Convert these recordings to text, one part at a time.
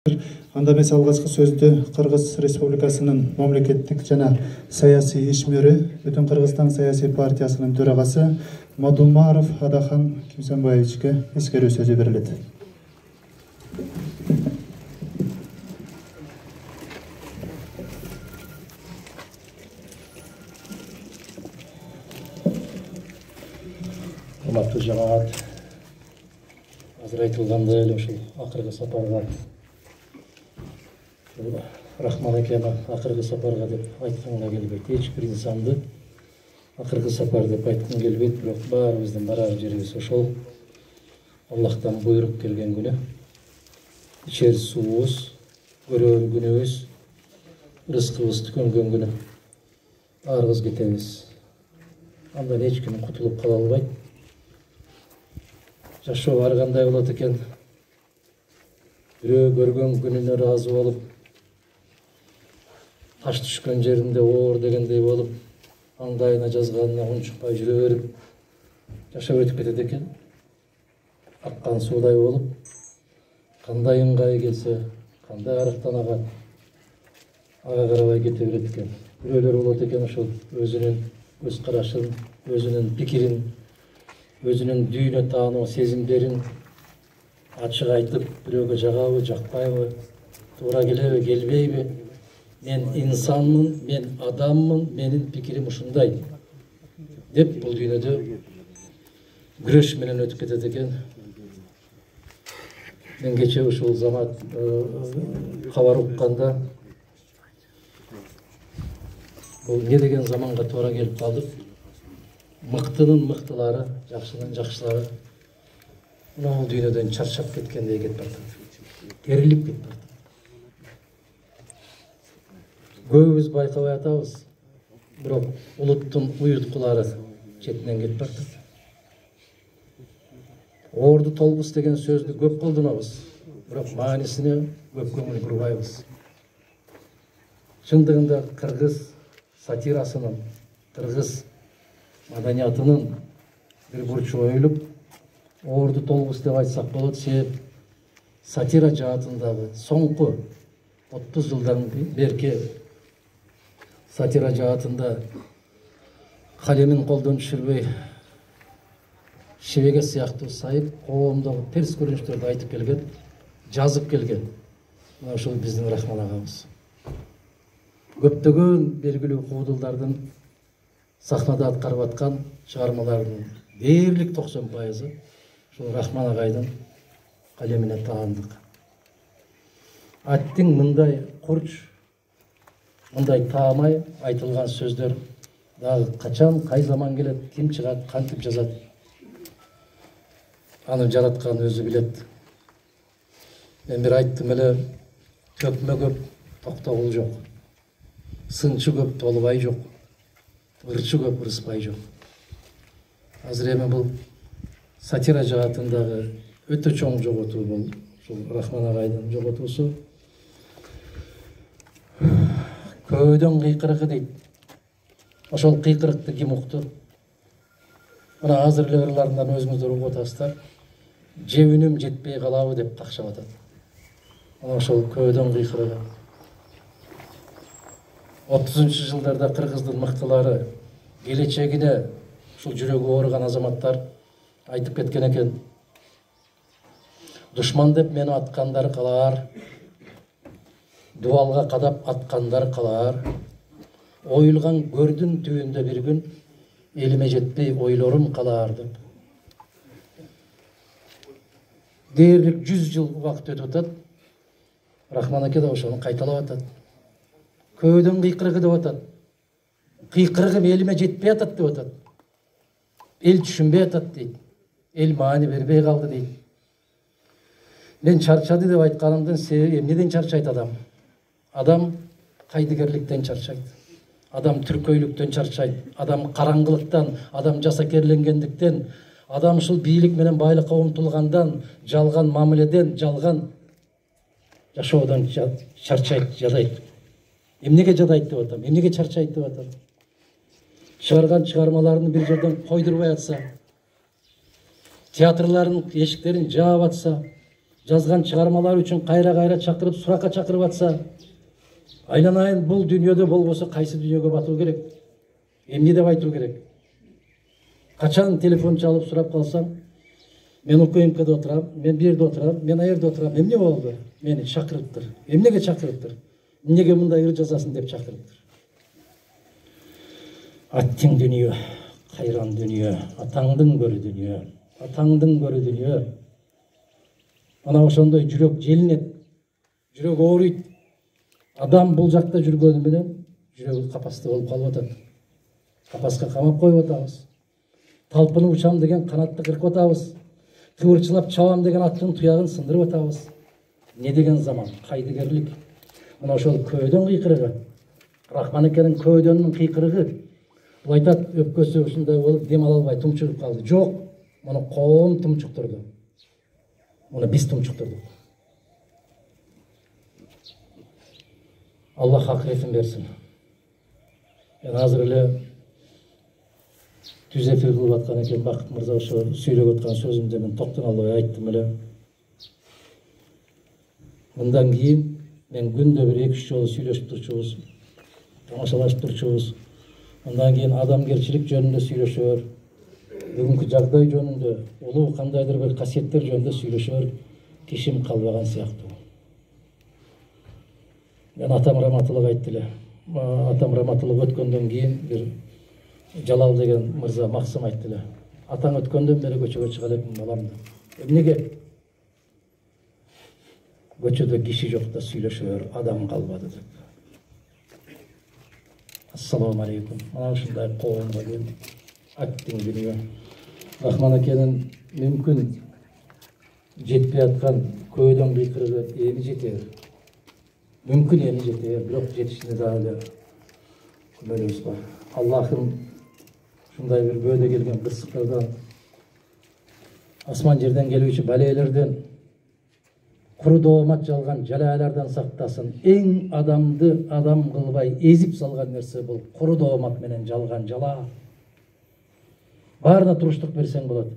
Анда эмес алгачкы сөздү Кыргыз Республикасынын мамлекеттик жана саясий ишмери, Бүтүн Кыргызстан саясий партиясынын төрагасы Мадумаров Адахан Кимсенбаевичке эскерүү сөзү берилет. Урматтуу жамаат, азыр айтылгандай эле ушул акыркы сапарга Рахман экени акыркы сапарга деп айтканга келбейт. Эч бир инсанды акыркы сапар деп айткым келбейт, бирок баарыбыздын барар жерибиз ошол. Аллахтан буйрук келген күнү. Ичер суубуз, көрөр күнүбүз, рызкыбыз түкөнгөн күнү. Баарыбыз кетебиз. Андан эч ким кутулуп кала албайт. Жашоо ар кандай болот экен. Бирөө көргөн күнүнө ыраазы болуп, таш түшкөн жеринде оор дегендей болуп, маңдайына жазганына унчукпай жүрө берип, жашап өтүп кетет экен. Аккан суудай болуп, кандай ыңгай келсе, кандай арыктан агат, ага карабай кете берет экен. Бирөөлөр болот экен ошол өзүнүн көз карашын, өзүнүн пикирин, өзүнүн дүйнө таануу сезимдерин ачык айтып, бирөөгө жагабы, жакпайбы, туура келеби, келбейби? Мен инсанмын, мен адаммын, менин пикирим ушундай деп бул дүйнөдө күрөш менен өтүп кетет экен. Мен кече ушул замат кабар укканда бул эмне деген заманга туура келип калдык. Мыктынын мыктылары, жакшынын жакшылары бул дүйнөдөн чарчап кеткендей кетип баратат. Керилип кетип баратат. Көбүбүз байкабай атабыз, бирок улуттун уюткулары четинен кетип баратат. Орду толгус деген сөздү көп колдонобуз, бирок маанисине көп көңүл бурбайбыз. Чындыгында кыргыз сатирасынын, кыргыз маданиятынын бир бурчу оюлуп, орду толгус деп айтсак болот. Себеп сатира жаатындагы соңку 30 жылдан берки сатира жаатында калемин колдон түшүрбөй шебеге сыяктуу сайып, коомдогу терс көрүнүштөрдү айтып келген, жазып келген. Мына ушул биздин Рахман агабыз. Көптөгөн белгилүү куудулдардын сахнада аткарып аткан чыгармалардын дээрлик 90% ушул Рахман агайдын калемине таандык. Аттың мындай курч, мындай таамай айтылган сөздөр дагы качан, кай заман келет, ким чыгат, кантип жазат, аны жараткан өзү билет. Мен бир айттым эле, төкмө көп, токтогул жок. Сынчы көп, толбай жок. Ырчы көп, ырыспай жок. Азыр эми бул сатира жаатындагы өтө чоң жоготуу бул. Ушул Рахман агайдын жоготуусу. Көөдөн кыйкырыгы дейт. Ошол кыйкырыкты ким укту? Мына азыр эле ырларынан өзүңүздөр угуп атасыздар. Жебүнүм жетпей калабы деп какшап атат. Мына ошол көөдөн кыйкырыгы. 30-жылдарда кыргыздын мыктылары, келечегине ушул жүрөгү ооруган азаматтар айтып кеткен экен. Душман деп мени аткандар калаар, дуалга кадап аткандар калаар. Оюлган көрдүн түбүндө бир күн, элиме жетпей ойлорум калаар деп. Дээрлик 100 жыл убакыт өтүп атат. Рахман аке да ошону кайталап атат. Көөдөн кыйкырыгы деп атат. Кыйкырыгым элиме жетпей атат деп атат. Эл түшүнбөй атат дейт. Эл маани бербей калды дейт. Мен чарчады деп айтканымдын себеби эмнеден чарчайт адам? Адам кайдыгерликтен чарчайт. Адам түркөйлүктөн чарчайт. Адам караңгылыктан, адам жасакерленгендиктен, адам ушул бийлик менен байлыкка умтулгандан, жалган мамиледен, жалган жашоодон чарчайт, жадайт. Эмнеге жадайт деп атам? Эмнеге чарчайт деп атам? Чыгарган чыгармаларын бир жерден койдурбай атса, театрлардын эшиктерин жаап атса, жазган чыгармалар үчүн кайра чакырып суракка чакырып атса, айланайын бул дүйнөдө болбосо кайсы дүйнөгө батуу керек? Эмне деп айтуу керек? Качан телефон чалып сурап калсаң, мен УКМКда отурам, мен бир жерде отурам, мен аерде отурам, эмне болду? Мени чакырыптыр. Эмнеге чакырыптыр? Эмнеге мындай ыр жазасың деп чакырыптыр. Аттың дүнүйө, кайран дүнүйө, атаңдын көрү дүнүйө, атаңдын көрү дүнүйө. Ана ошондой жүрөк желинет, жүрөк ооруйт. Адам бул жакта жүргөнү менен жүрөгү капаста болуп калып атат. Капаска камап коюп атабыз. Талпынып учам деген канатты кыркып атабыз. Кыбырчылап чабам деген аттын туягын сындырып атабыз. Не деген заман, кайдыгерлик. Мына ошол көөдөн кыйкырыгы, Рахманекенин көөдөнүн кыйкырыгы. Бул айтат, өпкөсү ушундай болуп дем ала албай тумчугуп калды. Жок, муну коом тумчуктурду. Муну биз тумчуктурдук. Аллах акыретін берсин. Мен азыр эле түз эфир кылып аткан экен, Бакыт мырза ошо сүйлөп аткан сөзүмдө мен токтон албай айттым эле. Мындан кийин мен күндө бир 2-3 жолу сүйлөшүп турчубуз, тамашалашып турчубуз. Мындан кийин адамгерчилик жөнүндө сүйлөшөөр, бүгүнкү жагдай жөнүндө, улуу кандайдыр бир касиеттер жөнүндө сүйлөшөөр кишим калбаган сыяктуу. Мен атам раматылык айтты эле. Атам раматылык өткөндөн кийин бир Жалал деген мырза максым айтты эле. Атаң өткөндөн бери көчөгө чыга элекмин балам деп. Эмнеге? Көчөдө киши жок да сүйлөшөөр, адам калбады деп. Ассаламу алейкум. Мына ушундай коомго келдик. Аттың дүнүйө. Рахманекенин мүмкүн жетпей аткан көөдөн кыйкырыгы эми жетер. Мүмкүн эми жетер, бирок жетишине дагы күмөнүбүз бар. Аллахым ушундай бир көөдө келген кырсыктардан, асман жерден келүүчү балелерден, куру доомат жалган жалаалардан сактасын. Эң адамды адам кылбай эзип салган нерсе бул куру доомат менен жалган жалаа. Баарына туруштук берсең болот.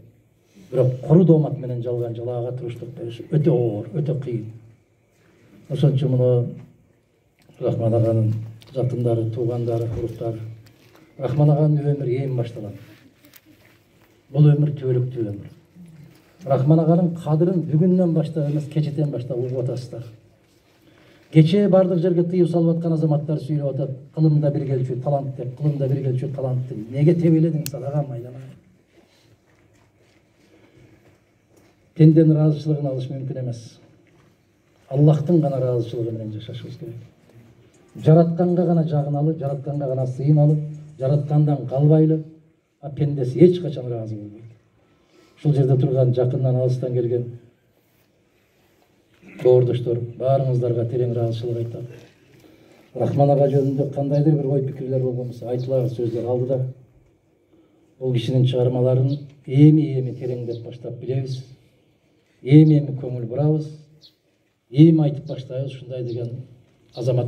Бирок куру доомат менен жалган жалаага туруштук бериш өтө оор, өтө кыйын. Ошон үчүн муну Рахман аганын жакындары, туугандары, уруктары, Рахман аганын өмүрү эми башталат. Бул өмүр түбөлүктүү өмүр. Рахман аганын кадырын бүгүндөн баштап эмес, кечеден баштап угуп атасыздар. Кече бардык жерге тыюу салып аткан азаматтар сүйлөп атат, кылымда бир келчү талант деп, кылымда бир келчү талант деп. Неге тебеледиң сен агам айланай? Пенденин ыраазычылыгын алыш мүмкүн эмес. Аллахтын гана ыраазычылыгы менен жашашыбыз керек. Жаратканга гана жагыналы, жаратканга гана сыйыналы, жараткандан калбайлы, а пендеси эч качан ыраазы болбойт. Ушул жерде турган жакындан алыстан келген доордоштор, баарыңыздарга терең ыраазычылык айтам. Рахман ага жөнүндө кандайдыр бир ой пикирлер болгон болсо айтылар сөздөр алдыда. Бул кишинин чыгармаларын эми тереңдеп баштап билебиз. Эми көңүл бурабыз. Эми айтып баштайбыз ушундай деген азамат